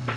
All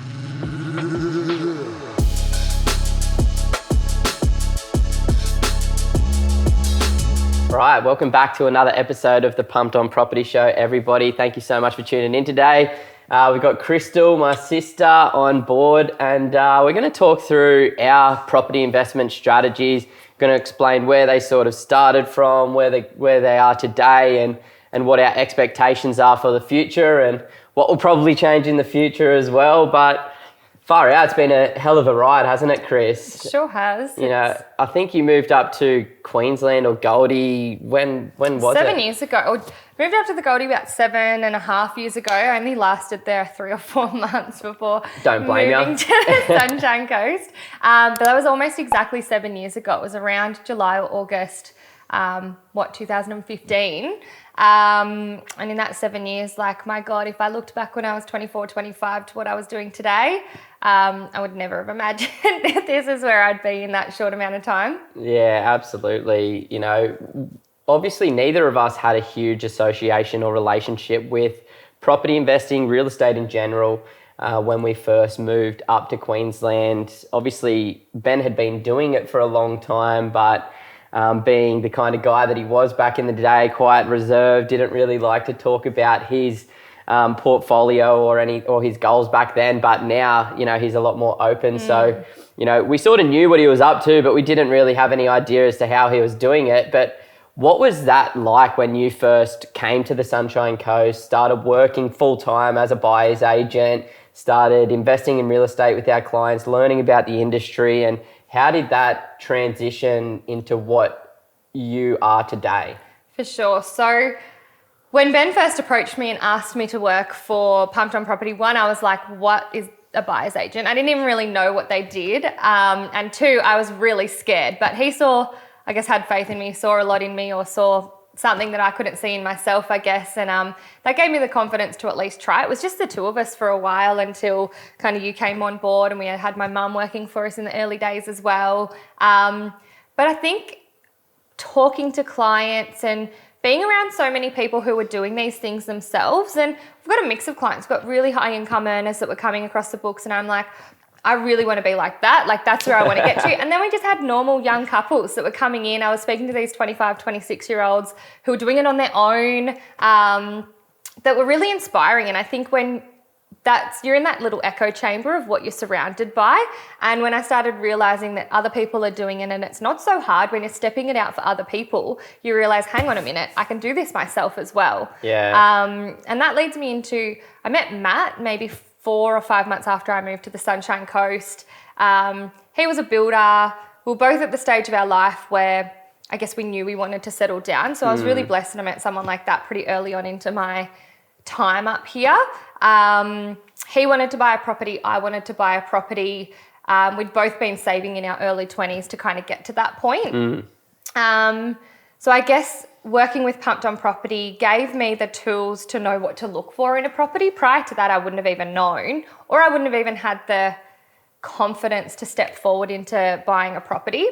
right, welcome back to another episode of the Pumped On Property Show, everybody. Thank you so much for tuning in today. We've got Kristal, my sister, on board, and we're going to talk through our property investment strategies. Going to explain where they sort of started from, where they are today, and what our expectations are for the future, and what will probably change in the future as well. But far out, it's been a hell of a ride, hasn't it, Chris? It sure has. You know, I think you moved up to Queensland or Goldie. When was it? 7 years ago. I moved up to the Goldie about 7.5 years ago. I only lasted there 3 or 4 months before Don't blame moving you. to the Sunshine Coast. But that was almost exactly 7 years ago. It was around July or August, 2015. And in that 7 years, like, my God, if I looked back when I was 24, 25 to what I was doing today, I would never have imagined that this is where I'd be in that short amount of time. Yeah, absolutely. You know, obviously neither of us had a huge association or relationship with property investing, real estate in general, when we first moved up to Queensland. Obviously, Ben had been doing it for a long time, but being the kind of guy that he was back in the day, quite reserved, didn't really like to talk about his portfolio or his goals back then. But now, you know, he's a lot more open. So, you know, we sort of knew what he was up to, but we didn't really have any idea as to how he was doing it. But what was that like when you first came to the Sunshine Coast, started working full time as a buyer's agent, started investing in real estate with our clients, learning about the industry, and how did that transition into what you are today? For sure. So when Ben first approached me and asked me to work for Pumped On Property, one, I was like, what is a buyer's agent? I didn't even really know what they did. And two, I was really scared. But he had faith in me, saw a lot in me, or saw something that I couldn't see in myself, I guess. And that gave me the confidence to at least try. It was just the two of us for a while until kind of you came on board, and we had my mum working for us in the early days as well. But I think talking to clients and being around so many people who were doing these things themselves, and we've got a mix of clients, we've got really high income earners that were coming across the books, and I'm like, I really want to be like that. Like, that's where I want to get to. And then we just had normal young couples that were coming in. I was speaking to these 25, 26-year-olds who were doing it on their own, that were really inspiring. And I think when you're in that little echo chamber of what you're surrounded by. And when I started realizing that other people are doing it, and it's not so hard when you're stepping it out for other people, you realize, hang on a minute, I can do this myself as well. Yeah. And that leads me into, I met Matt maybe 4 or 5 months after I moved to the Sunshine Coast. He was a builder. We were both at the stage of our life where I guess we knew we wanted to settle down. So I was really blessed, and I met someone like that pretty early on into my time up here. He wanted to buy a property. I wanted to buy a property. We'd both been saving in our early 20s to kind of get to that point. So I guess working with Pumped On Property gave me the tools to know what to look for in a property. Prior to that, I wouldn't have even known, or I wouldn't have even had the confidence to step forward into buying a property.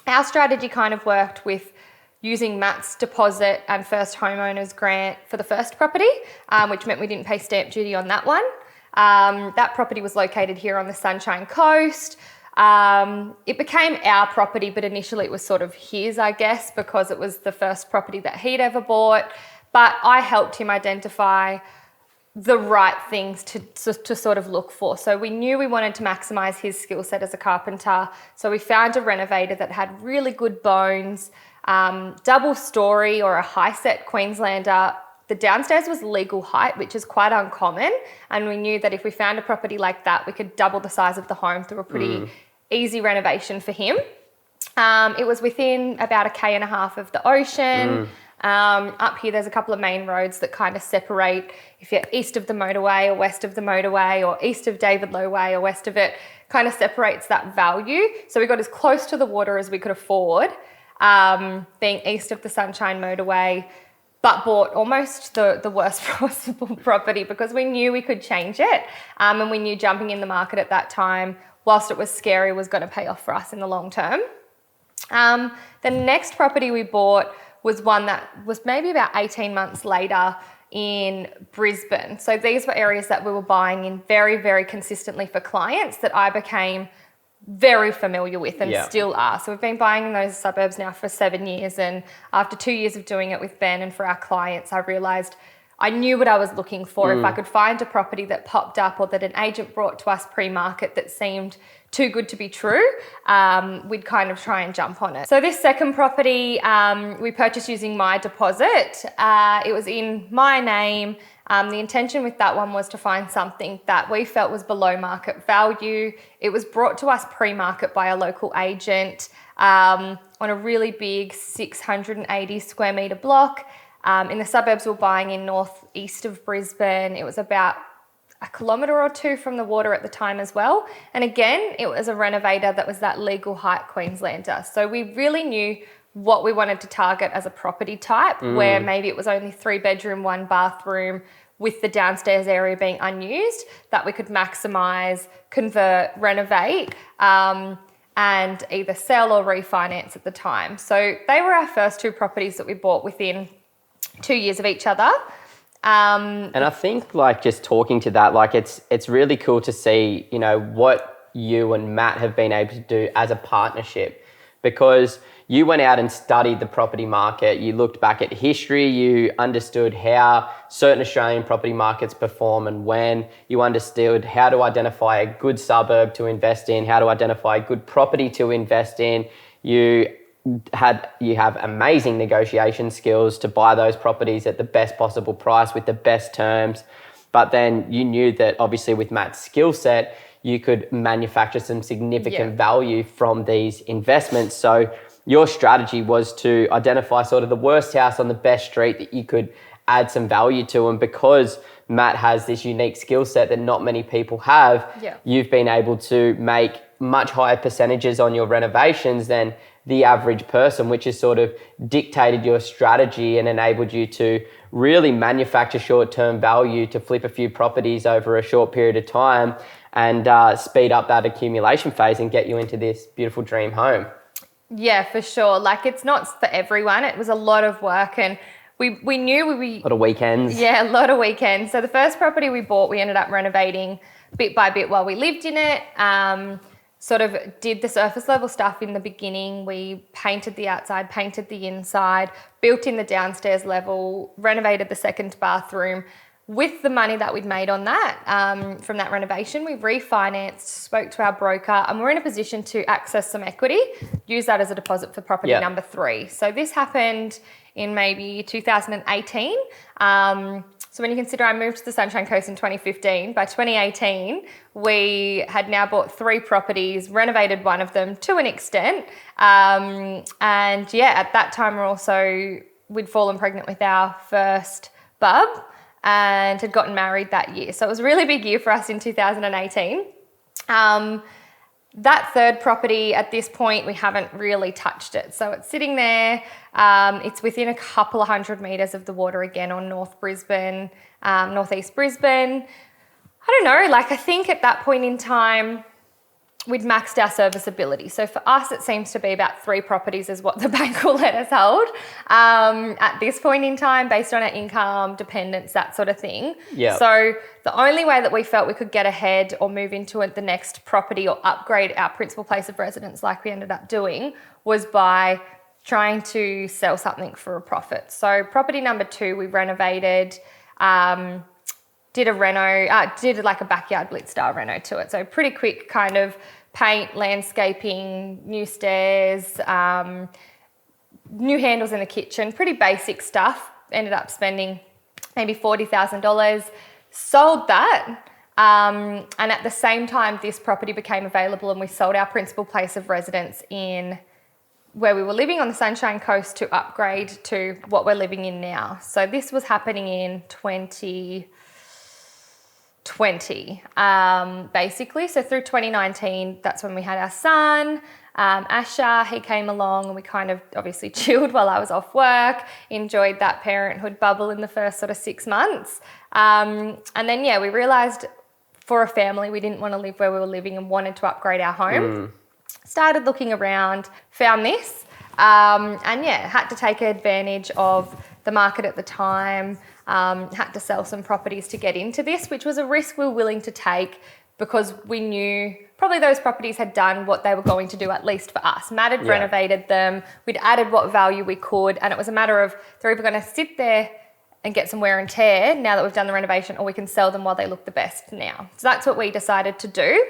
Our strategy kind of worked with using Matt's deposit and first homeowners grant for the first property, which meant we didn't pay stamp duty on that one. That property was located here on the Sunshine Coast. It became our property, but initially it was sort of his, I guess, because it was the first property that he'd ever bought. But I helped him identify the right things to sort of look for. So we knew we wanted to maximize his skill set as a carpenter. So we found a renovated that had really good bones, double story or a high set Queenslander. The downstairs was legal height, which is quite uncommon. And we knew that if we found a property like that, we could double the size of the home through a pretty easy renovation for him. It was within about 1.5 km of the ocean. Up here, there's a couple of main roads that kind of separate if you're east of the motorway or west of the motorway, or east of David Low Way or west of it, kind of separates that value. So we got as close to the water as we could afford, being east of the Sunshine Motorway, but bought almost the worst possible property because we knew we could change it. And we knew jumping in the market at that time, whilst it was scary, was going to pay off for us in the long term. The next property we bought was one that was maybe about 18 months later. in Brisbane. So these were areas that we were buying in very, very consistently for clients that I became very familiar with and still are. So we've been buying in those suburbs now for 7 years, and after 2 years of doing it with Ben and for our clients, I realised I knew what I was looking for. If I could find a property that popped up or that an agent brought to us pre-market that seemed too good to be true, we'd kind of try and jump on it. So this second property we purchased using my deposit. It was in my name. The intention with that one was to find something that we felt was below market value. It was brought to us pre-market by a local agent on a really big 680 square metre block. In the suburbs we were buying in northeast of Brisbane. It was about a kilometre or two from the water at the time as well. And again, it was a renovator that was that legal height Queenslander. So we really knew what we wanted to target as a property type, where maybe it was only 3 bedroom, 1 bathroom with the downstairs area being unused, that we could maximise, convert, renovate, and either sell or refinance at the time. So they were our first 2 properties that we bought within 2 years of each other. And I think like just talking to that, like it's really cool to see, you know, what you and Matt have been able to do as a partnership, because you went out and studied the property market. You looked back at history. You understood how certain Australian property markets perform and when. You understood how to identify a good suburb to invest in, how to identify a good property to invest in. You have amazing negotiation skills to buy those properties at the best possible price with the best terms. But then you knew that obviously with Matt's skill set, you could manufacture some significant value from these investments. So your strategy was to identify sort of the worst house on the best street that you could add some value to. And because Matt has this unique skill set that not many people have, you've been able to make much higher percentages on your renovations than the average person, which has sort of dictated your strategy and enabled you to really manufacture short-term value to flip a few properties over a short period of time and speed up that accumulation phase and get you into this beautiful dream home. Yeah, for sure. Like, it's not for everyone. It was a lot of work, and we knew we... A lot of weekends. Yeah, a lot of weekends. So the first property we bought, we ended up renovating bit by bit while we lived in it. Sort of did the surface level stuff in the beginning. We painted the outside, painted the inside, built in the downstairs level, renovated the second bathroom. With the money that we'd made on that, from that renovation, we refinanced, spoke to our broker, and we're in a position to access some equity, use that as a deposit for property number 3. So this happened in maybe 2018. So when you consider I moved to the Sunshine Coast in 2015, by 2018, we had now bought 3 properties, renovated one of them to an extent. And yeah, at that time we'd fallen pregnant with our first bub and had gotten married that year. So it was a really big year for us in 2018. That third property, at this point, we haven't really touched it. So it's sitting there. It's within a couple of 100 metres of the water again on northeast Brisbane. I don't know, like I think at that point in time, we'd maxed our serviceability. So for us, it seems to be about 3 properties is what the bank will let us hold at this point in time, based on our income, dependents, that sort of thing. Yeah. So the only way that we felt we could get ahead or move into the next property or upgrade our principal place of residence, like we ended up doing, was by trying to sell something for a profit. So property number 2, we renovated, did like a backyard blitz style reno to it. So pretty quick kind of paint, landscaping, new stairs, new handles in the kitchen, pretty basic stuff. Ended up spending maybe $40,000, sold that. And at the same time, this property became available and we sold our principal place of residence in where we were living on the Sunshine Coast to upgrade to what we're living in now. So this was happening in 2020, basically. So through 2019, that's when we had our son, Asher. He came along and we kind of obviously chilled while I was off work, enjoyed that parenthood bubble in the first sort of 6 months. And then, yeah, we realised for a family, we didn't want to live where we were living and wanted to upgrade our home. Started looking around, found this, and yeah, had to take advantage of the market at the time. had to sell some properties to get into this, which was a risk we were willing to take because we knew probably those properties had done what they were going to do, at least for us. Matt had renovated them, we'd added what value we could, and it was a matter of they're either going to sit there and get some wear and tear now that we've done the renovation, or we can sell them while they look the best now. So that's what we decided to do.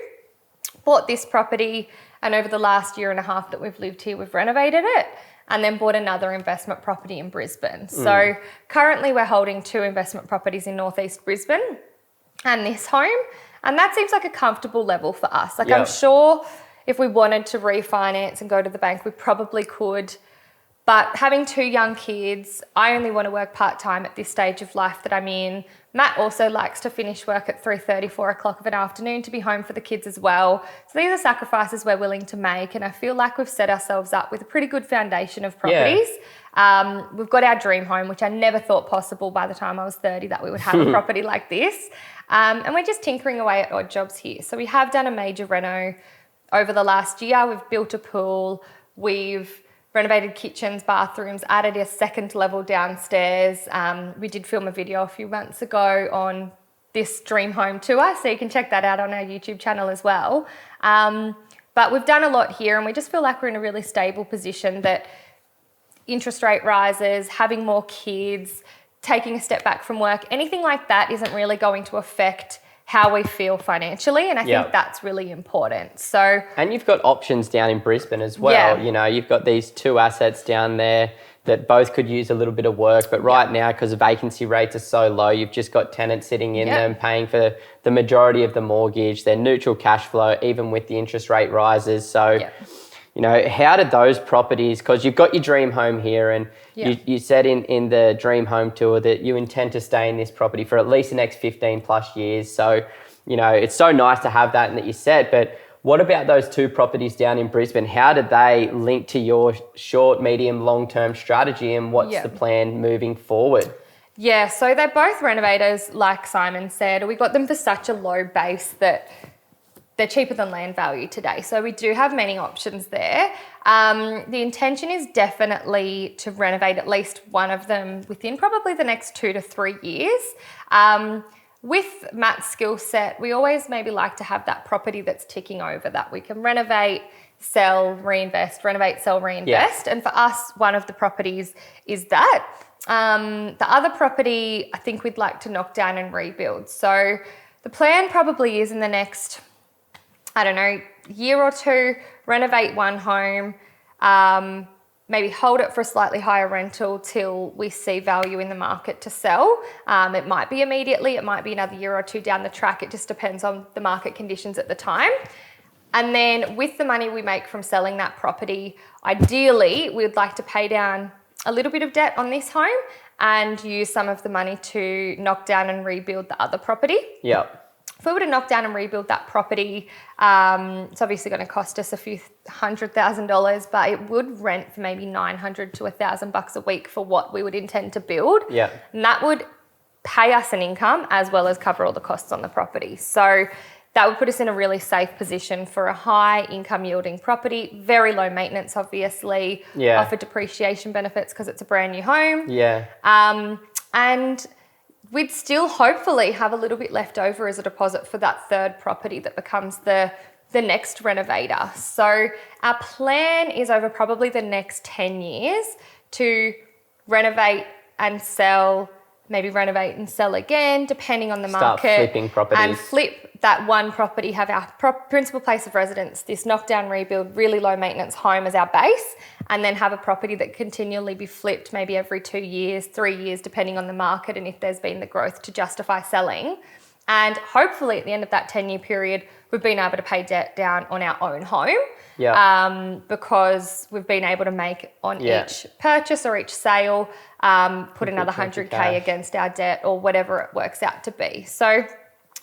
Bought this property, and over the last year and a half that we've lived here, we've renovated it, and then bought another investment property in Brisbane. So currently we're holding 2 investment properties in northeast Brisbane and this home, and that seems like a comfortable level for us. Like I'm sure if we wanted to refinance and go to the bank, we probably could. But having 2 young kids, I only want to work part-time at this stage of life that I'm in. Matt also likes to finish work at 3:30, 4 o'clock of an afternoon to be home for the kids as well. So these are sacrifices we're willing to make, and I feel like we've set ourselves up with a pretty good foundation of properties. We've got our dream home, which I never thought possible by the time I was 30 that we would have a property like this. And we're just tinkering away at odd jobs here. So we have done a major reno over the last year. We've built a pool, we've renovated kitchens, bathrooms, added a second level downstairs. We did film a video a few months ago on this dream home tour, so you can check that out on our YouTube channel as well. But we've done a lot here, and we just feel like we're in a really stable position that interest rate rises, having more kids, taking a step back from work, anything like that isn't really going to affect how we feel financially, and I think that's really important. So, and you've got options down in Brisbane as well. You know, you've got these 2 assets down there that both could use a little bit of work, but right now, because the vacancy rates are so low, you've just got tenants sitting in them paying for the majority of the mortgage. They're neutral cash flow, even with the interest rate rises. So, you know, how did those properties, because you've got your dream home here, and you said in the dream home tour that you intend to stay in this property for at least the next 15 plus years. So, you know, it's so nice to have that and that you said, but what about those 2 properties down in Brisbane? How did they link to your short, medium, long-term strategy, and what's the plan moving forward? Yeah, so they're both renovators, like Simon said. We got them for such a low base that they're cheaper than land value today. So we do have many options there. The intention is definitely to renovate at least one of them within probably the next 2 to 3 years. With Matt's skill set, we always maybe like to have that property that's ticking over that we can renovate, sell, reinvest, renovate, sell, reinvest. And for us, one of the properties is that. The other property, I think we'd like to knock down and rebuild. So the plan probably is in the next, I don't know, year or 2, renovate one home, maybe hold it for a slightly higher rental till we see value in the market to sell. It might be immediately, it might be another year or 2 down the track. It just depends on the market conditions at the time. And then with the money we make from selling that property, ideally, we'd like to pay down a little bit of debt on this home and use some of the money to knock down and rebuild the other property. If we were to knock down and rebuild that property, it's obviously going to cost us a few $100,000, but it would rent for maybe $900 to $1,000 a week for what we would intend to build. And that would pay us an income as well as cover all the costs on the property. So that would put us in a really safe position for a high income yielding property, very low maintenance, obviously, offer depreciation benefits because it's a brand new home. And we'd still hopefully have a little bit left over as a deposit for that 3rd property that becomes the next renovator. So our plan is over probably the next 10 years to renovate and sell, maybe renovate and sell again, depending on the market. Start flipping properties. And flip that one property, have our principal place of residence, this knockdown, rebuild, really low maintenance home as our base, and then have a property that continually be flipped maybe every 2 years, 3 years, depending on the market and if there's been the growth to justify selling. And hopefully at the end of that 10-year period, we've been able to pay debt down on our own home because we've been able to make on each purchase or each sale, put another 100K against our debt or whatever it works out to be. So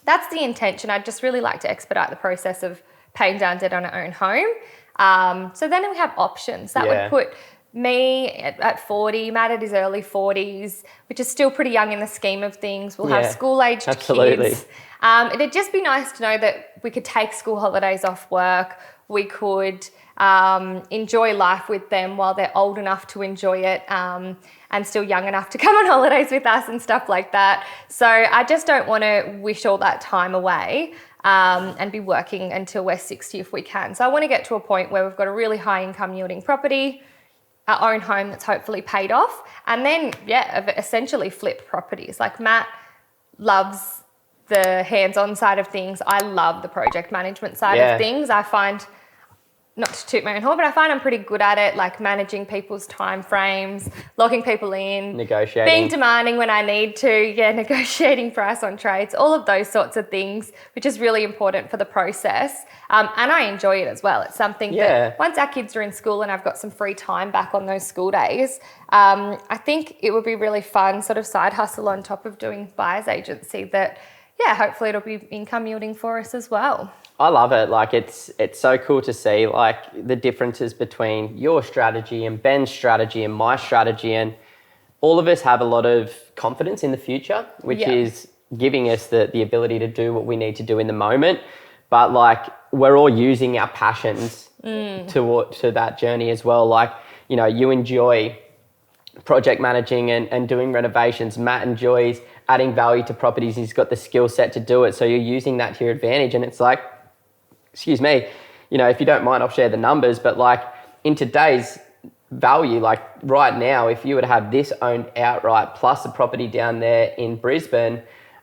that's the intention. I'd just really like to expedite the process of paying down debt on our own home. So then we have options. That would put me at 40, Matt at his early 40s, which is still pretty young in the scheme of things. We'll have school-aged kids. It'd just be nice to know that we could take school holidays off work. we could enjoy life with them while they're old enough to enjoy it, and still young enough to come on holidays with us and stuff like that. So I just don't want to wish all that time away, and be working until we're 60 if we can. So I want to get to a point where we've got a really high income yielding property, our own home that's hopefully paid off, and then, essentially flip properties. Like Matt loves the hands-on side of things. I love the project management side of things. I find, not to toot my own horn, but I find I'm pretty good at it, like managing people's time frames, locking people in, negotiating, being demanding when I need to, negotiating price on trades, all of those sorts of things, which is really important for the process. And I enjoy it as well. It's something that once our kids are in school and I've got some free time back on those school days, I think it would be really fun sort of side hustle on top of doing buyer's agency that, hopefully it'll be income yielding for us as well. I love it. Like it's so cool to see like the differences between your strategy and Ben's strategy and my strategy, and all of us have a lot of confidence in the future, which is giving us the ability to do what we need to do in the moment. But like we're all using our passions to that journey as well. Like, you know, you enjoy project managing and doing renovations. Matt enjoys adding value to properties. He's got the skill set to do it. So you're using that to your advantage. And it's like, excuse me, you know, if you don't mind, I'll share the numbers, but like in today's value, like right now, if you were to have this owned outright plus a property down there in Brisbane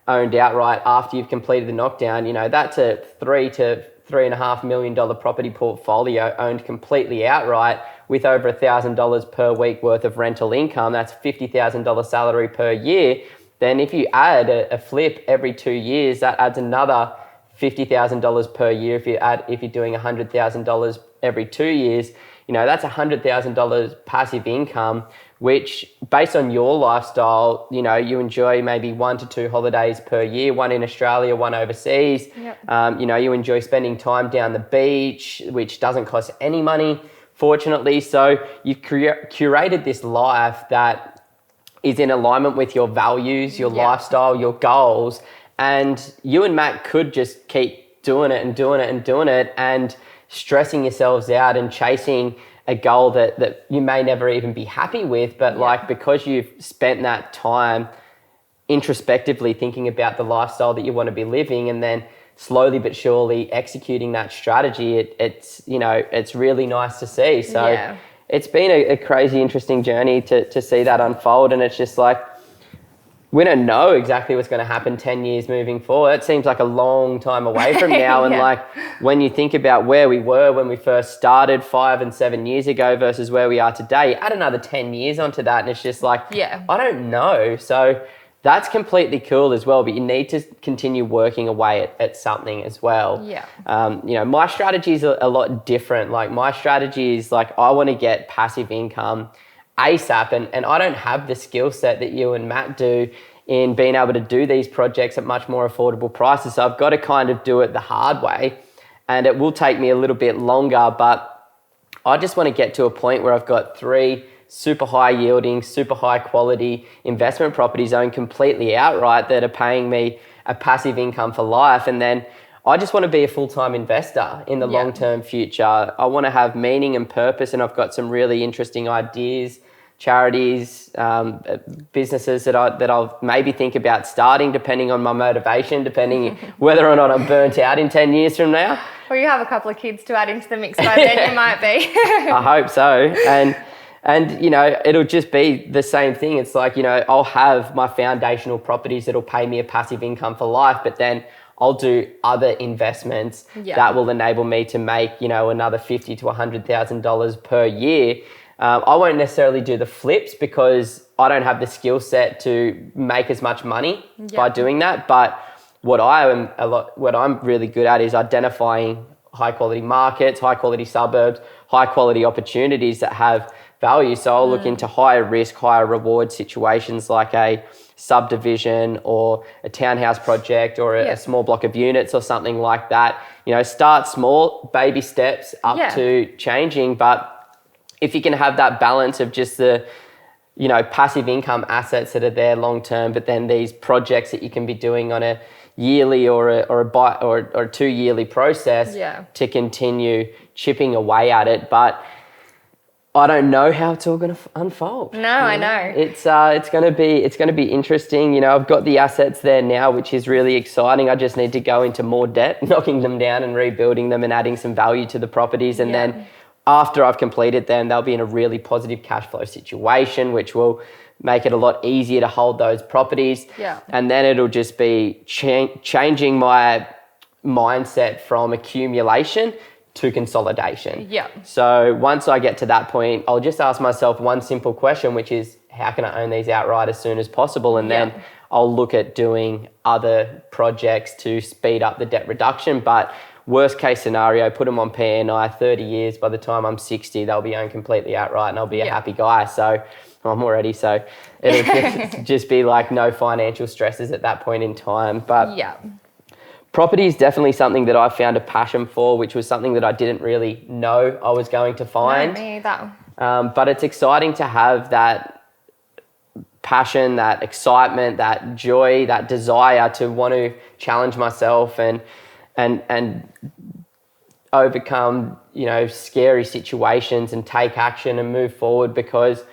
owned outright after you've completed the knockdown, you know, that's a $3 to $3.5 million property portfolio owned completely outright with over $1,000 per week worth of rental income. That's $50,000 salary per year. Then if you add a flip every 2 years, that adds another $50,000 per year. If you're doing $100,000 every 2 years, you know, that's $100,000 passive income, which based on your lifestyle, you know, you enjoy maybe 1 to 2 holidays per year, one in Australia, one overseas. You know, you enjoy spending time down the beach, which doesn't cost any money, fortunately. So you've curated this life that is in alignment with your values, your lifestyle, your goals. And you and Matt could just keep doing it and doing it and doing it and stressing yourselves out and chasing a goal that you may never even be happy with. But like, because you've spent that time introspectively thinking about the lifestyle that you want to be living and then slowly but surely executing that strategy, it's, you know, it's really nice to see. So it's been a crazy, interesting journey to see that unfold. And it's just like, we don't know exactly what's going to happen 10 years moving forward. It seems like a long time away from now. And like when you think about where we were when we first started 5 and 7 years ago versus where we are today, add another 10 years onto that. And it's just like, I don't know. So that's completely cool as well. But you need to continue working away at something as well. You know, my strategy is a lot different. Like my strategy is like, I want to get passive income ASAP, and I don't have the skill set that you and Matt do in being able to do these projects at much more affordable prices. So I've got to kind of do it the hard way, and it will take me a little bit longer, but I just want to get to a point where I've got 3 super high yielding, super high quality investment properties owned completely outright that are paying me a passive income for life. And then I just want to be a full-time investor in the long-term future. I want to have meaning and purpose, and I've got some really interesting ideas, charities, businesses that I'll maybe think about starting, depending on my motivation, depending whether or not I'm burnt out in 10 years from now. Or you have a couple of kids to add into the mix by then, you might be. I hope so. And, you know, it'll just be the same thing. It's like, you know, I'll have my foundational properties that'll pay me a passive income for life, but then I'll do other investments that will enable me to make, you know, another $50,000 to $100,000 per year. I won't necessarily do the flips because I don't have the skill set to make as much money by doing that. But what I'm really good at is identifying high quality markets, high quality suburbs, high quality opportunities that have value. So I'll look into higher risk, higher reward situations like a subdivision or a townhouse project or a small block of units or something like that. You know, start small, baby steps up to changing. But if you can have that balance of just the, you know, passive income assets that are there long term, but then these projects that you can be doing on a, yearly or a 2 yearly process to continue chipping away at it. But I don't know how it's all going to unfold. No, I know. It's going to be interesting. You know, I've got the assets there now, which is really exciting. I just need to go into more debt, knocking them down and rebuilding them and adding some value to the properties. And then after I've completed them, they'll be in a really positive cash flow situation, which will make it a lot easier to hold those properties. Yeah. And then it'll just be changing my mindset from accumulation to consolidation. Yeah. So once I get to that point, I'll just ask myself one simple question, which is, how can I own these outright as soon as possible? And then I'll look at doing other projects to speed up the debt reduction. But worst case scenario, put them on P&I, 30 years. By the time I'm 60, they'll be owned completely outright and I'll be a happy guy. So I'm already, so it'll just be like no financial stresses at that point in time. But property is definitely something that I found a passion for, which was something that I didn't really know I was going to find. No, me either. But it's exciting to have that passion, that excitement, that joy, that desire to want to challenge myself and overcome, you know, scary situations and take action and move forward, because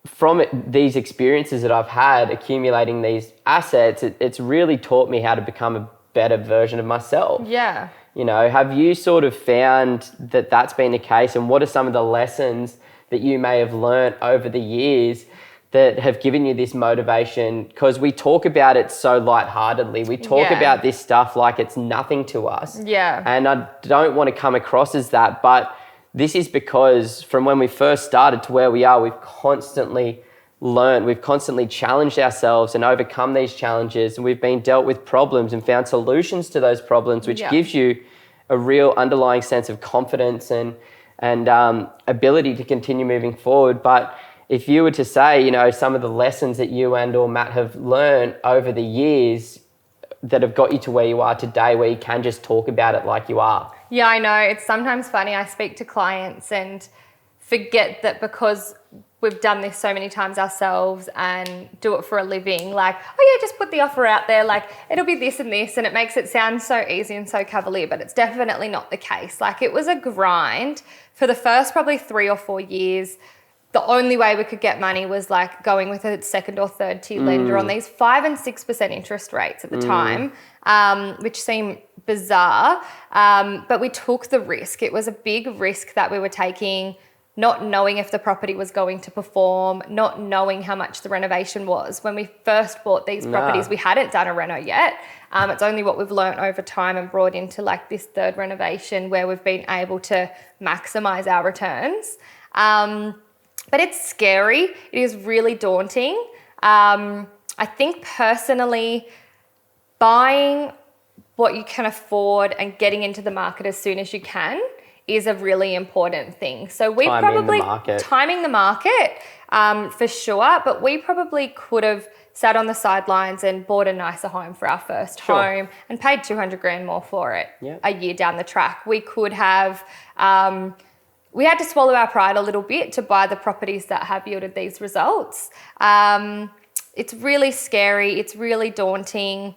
from these experiences that I've had accumulating these assets, it's really taught me how to become a better version of myself. Yeah. You know, have you sort of found that that's been the case, and what are some of the lessons that you may have learnt over the years that have given you this motivation? Because we talk about it so lightheartedly. We talk about this stuff like it's nothing to us. Yeah. And I don't want to come across as that, but this is because from when we first started to where we are, we've constantly learned, we've constantly challenged ourselves and overcome these challenges, and we've been dealt with problems and found solutions to those problems, which gives you a real underlying sense of confidence and ability to continue moving forward. But if you were to say, you know, some of the lessons that you and or Matt have learned over the years that have got you to where you are today, where you can just talk about it like you are. Yeah, I know. It's sometimes funny. I speak to clients and forget that because we've done this so many times ourselves and do it for a living, like, oh yeah, just put the offer out there, like it'll be this and this, and it makes it sound so easy and so cavalier, but it's definitely not the case. Like, it was a grind for the first probably 3 or 4 years. The only way we could get money was like going with a second or third tier lender on these 5 and 6% interest rates at the time, which seemed bizarre. But we took the risk. It was a big risk that we were taking, not knowing if the property was going to perform, not knowing how much the renovation was. When we first bought these properties, we hadn't done a reno yet. It's only what we've learnt over time and brought into like this third renovation where we've been able to maximise our returns. But it's scary. It is really daunting. I think personally, buying what you can afford and getting into the market as soon as you can is a really important thing. So we timing the market for sure, but we probably could have sat on the sidelines and bought a nicer home for our first home and paid 200 grand more for it a year down the track. We could have... we had to swallow our pride a little bit to buy the properties that have yielded these results. It's really scary. It's really daunting.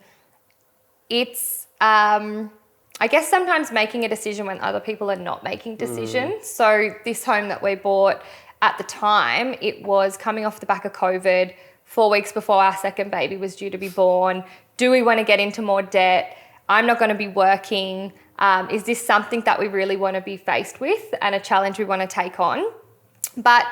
It's, I guess, sometimes making a decision when other people are not making decisions. So this home that we bought at the time, it was coming off the back of COVID, 4 weeks before our second baby was due to be born. Do we want to get into more debt? I'm not going to be working. Is this something that we really want to be faced with and a challenge we want to take on? But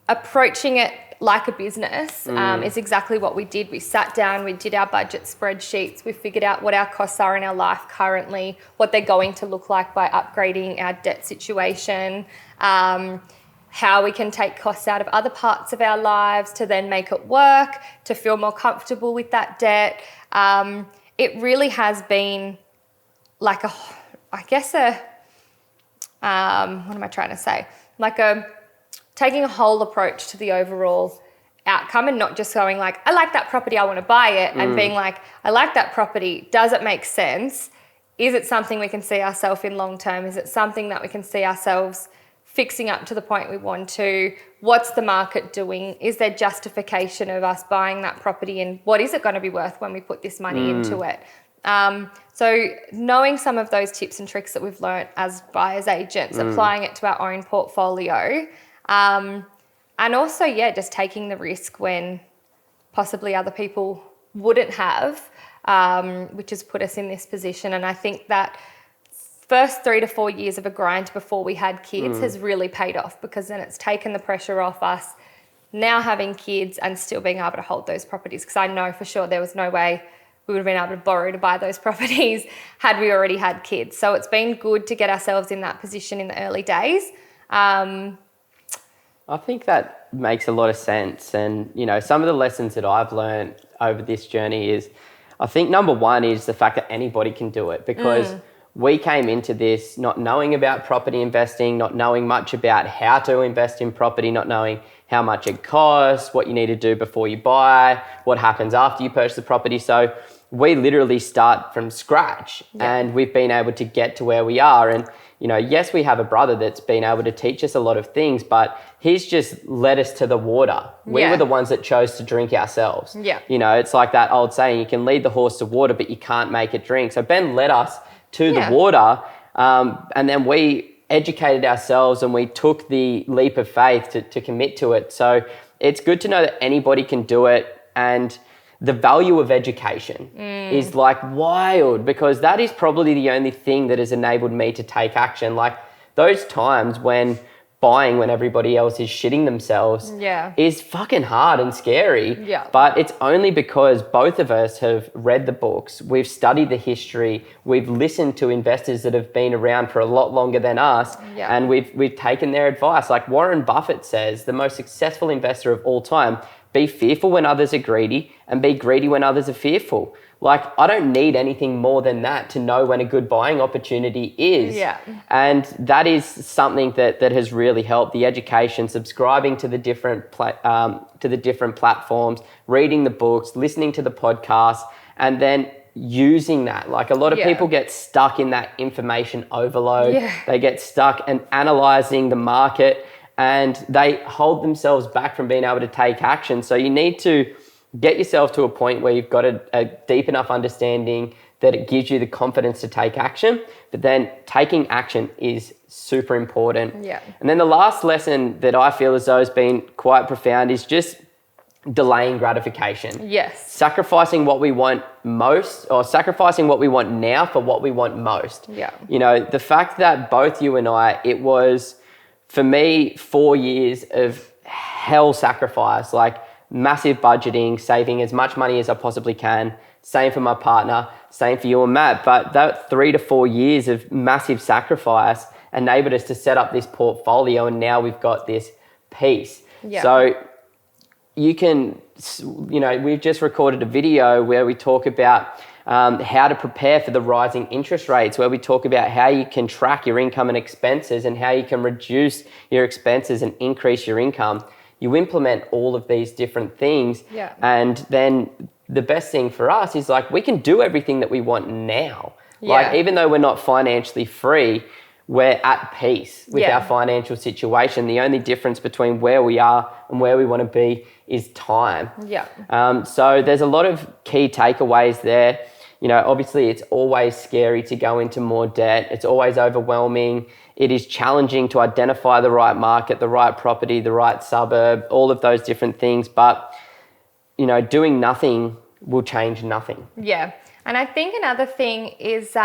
approaching it like a business is exactly what we did. We sat down, we did our budget spreadsheets, we figured out what our costs are in our life currently, what they're going to look like by upgrading our debt situation, how we can take costs out of other parts of our lives to then make it work, to feel more comfortable with that debt. It really has been like what am I trying to say? Like taking a whole approach to the overall outcome and not just going like, I like that property, I want to buy it, and being like, I like that property, does it make sense? Is it something we can see ourselves in long term? Is it something that we can see ourselves fixing up to the point we want to, what's the market doing, is there justification of us buying that property, and what is it going to be worth when we put this money into it. So knowing some of those tips and tricks that we've learnt as buyers agents, applying it to our own portfolio, and also, just taking the risk when possibly other people wouldn't have, which has put us in this position. And I think that first 3 to 4 years of a grind before we had kids has really paid off, because then it's taken the pressure off us now having kids and still being able to hold those properties. Because I know for sure there was no way we would have been able to borrow to buy those properties had we already had kids. So it's been good to get ourselves in that position in the early days. I think that makes a lot of sense. And, some of the lessons that I've learned over this journey is, I think number one is the fact that anybody can do it, because we came into this not knowing about property investing, not knowing much about how to invest in property, not knowing how much it costs, what you need to do before you buy, what happens after you purchase the property. So we literally start from scratch, and we've been able to get to where we are. And, yes, we have a brother that's been able to teach us a lot of things, but he's just led us to the water. We were the ones that chose to drink ourselves. Yeah. It's like that old saying, you can lead the horse to water, but you can't make it drink. So Ben led us to the water, and then we educated ourselves and we took the leap of faith to commit to it. So it's good to know that anybody can do it. And the value of education is like wild, because that is probably the only thing that has enabled me to take action. Like those times when buying when everybody else is shitting themselves is fucking hard and scary. Yeah. But it's only because both of us have read the books, we've studied the history, we've listened to investors that have been around for a lot longer than us, and we've taken their advice. Like Warren Buffett says, the most successful investor of all time, be fearful when others are greedy and be greedy when others are fearful. Like, I don't need anything more than that to know when a good buying opportunity is. Yeah. And that is something that has really helped. The education, subscribing to the different platforms, reading the books, listening to the podcasts, and then using that. Like a lot of people get stuck in that information overload. Yeah. They get stuck in analyzing the market, and they hold themselves back from being able to take action. So you need to get yourself to a point where you've got a deep enough understanding that it gives you the confidence to take action, but then taking action is super important. Yeah. And then the last lesson that I feel as though has been quite profound is just delaying gratification. Yes. Sacrificing what we want most, or sacrificing what we want now for what we want most. Yeah. The fact that both you and I, it was, for me, 4 years of hell sacrifice, like massive budgeting, saving as much money as I possibly can. Same for my partner, same for you and Matt. But that 3 to 4 years of massive sacrifice enabled us to set up this portfolio, and now we've got this piece. Yeah. So you can, we've just recorded a video where we talk about how to prepare for the rising interest rates, where we talk about how you can track your income and expenses and how you can reduce your expenses and increase your income. You implement all of these different things, and then the best thing for us is like we can do everything that we want now. Like even though we're not financially free, we're at peace with our financial situation. The only difference between where we are and where we want to be is time. So there's a lot of key takeaways there. Obviously it's always scary to go into more debt. It's always overwhelming. It is challenging to identify the right market, the right property, the right suburb, all of those different things. But, doing nothing will change nothing. Yeah. And I think another thing is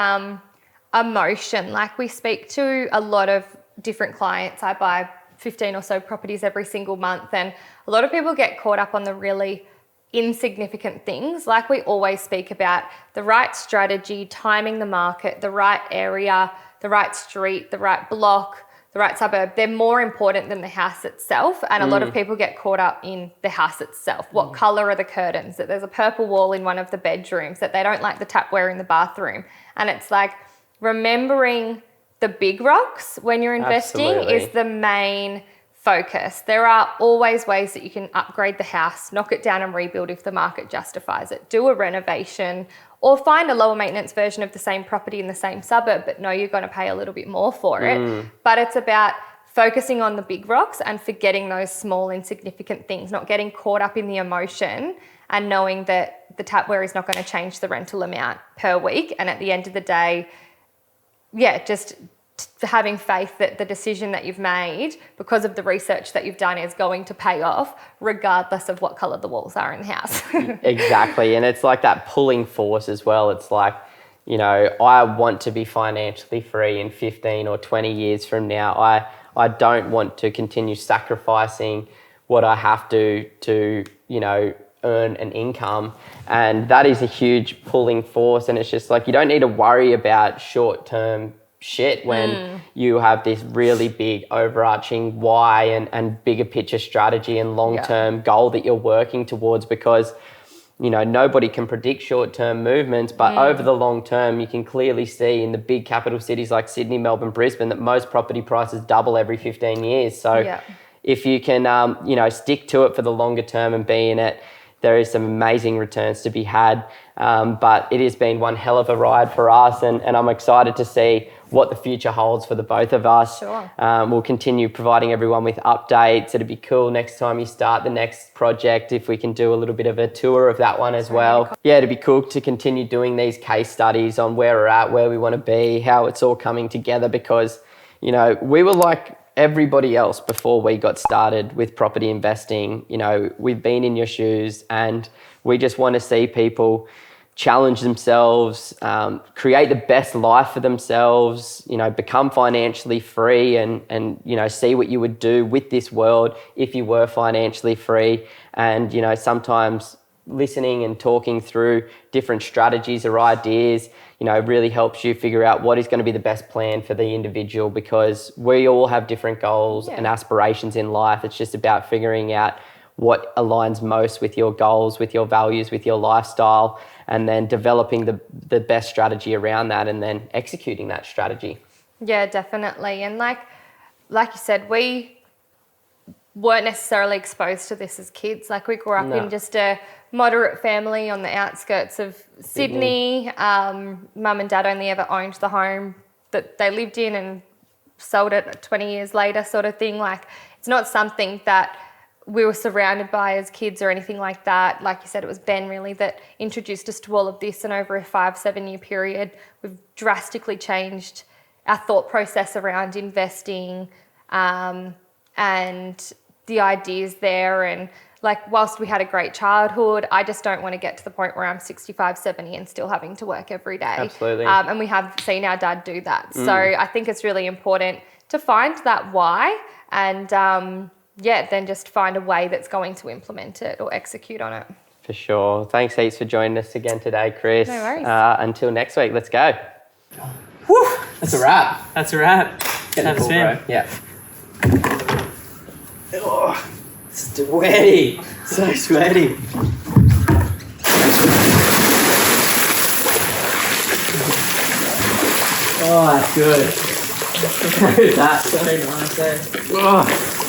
emotion. Like we speak to a lot of different clients. I buy 15 or so properties every single month, and a lot of people get caught up on the really insignificant things. Like we always speak about the right strategy, timing the market, the right area, the right street, the right block, the right suburb. They're more important than the house itself. And a lot of people get caught up in the house itself. What color are the curtains? That there's a purple wall in one of the bedrooms, that they don't like the tapware in the bathroom. And it's like remembering the big rocks when you're investing is the main focus. There are always ways that you can upgrade the house, knock it down and rebuild if the market justifies it. Do a renovation, or find a lower maintenance version of the same property in the same suburb, but know you're going to pay a little bit more for it. But it's about focusing on the big rocks and forgetting those small insignificant things, not getting caught up in the emotion, and knowing that the tapware is not going to change the rental amount per week. And at the end of the day, just having faith that the decision that you've made because of the research that you've done is going to pay off regardless of what colour the walls are in the house. Exactly. And it's like that pulling force as well. It's like, you know, I want to be financially free in 15 or 20 years from now. I don't want to continue sacrificing what I have to, you know, earn an income. And that is a huge pulling force. And it's just like, you don't need to worry about short-term shit when you have this really big overarching why and bigger picture strategy and long-term goal that you're working towards, because, you know, nobody can predict short-term movements, but over the long term, you can clearly see in the big capital cities like Sydney, Melbourne, Brisbane, that most property prices double every 15 years. So if you can, you know, stick to it for the longer term and be in it, there is some amazing returns to be had. But it has been one hell of a ride for us, and I'm excited to see what the future holds for the both of us. Sure. We'll continue providing everyone with updates. It'd be cool next time you start the next project if we can do a little bit of a tour of that one as well. Cool. Yeah, it'd be cool to continue doing these case studies on where we're at, where we want to be, how it's all coming together, because, you know, we were like everybody else before we got started with property investing. You know, we've been in your shoes, and we just want to see people challenge themselves, create the best life for themselves, you know, become financially free, and, you know, see what you would do with this world if you were financially free. And, you know, sometimes listening and talking through different strategies or ideas, you know, really helps you figure out what is going to be the best plan for the individual, because we all have different goals and aspirations in life. It's just about figuring out what aligns most with your goals, with your values, with your lifestyle, and then developing the best strategy around that, and then executing that strategy. Yeah, definitely. And like you said, we weren't necessarily exposed to this as kids. Like, we grew up in just a moderate family on the outskirts of Sydney. Mum and dad only ever owned the home that they lived in and sold it 20 years later, sort of thing. Like, it's not something that we were surrounded by as kids or anything like that. Like you said, it was Ben really that introduced us to all of this, and over a 5-7 year period, we've drastically changed our thought process around investing, and the ideas there. And like, whilst we had a great childhood, I just don't want to get to the point where I'm 65, 70 and still having to work every day. Absolutely. And we have seen our dad do that. So I think it's really important to find that why, and then just find a way that's going to implement it or execute on it. For sure. Thanks heaps for joining us again today, Chris. No worries. Until next week, let's go. Whew, That's a wrap. that's a wrap. Getting Have a full, spin. bro. Yeah. Oh, sweaty. So sweaty. Oh, that's good. That's very nice, eh? Oh.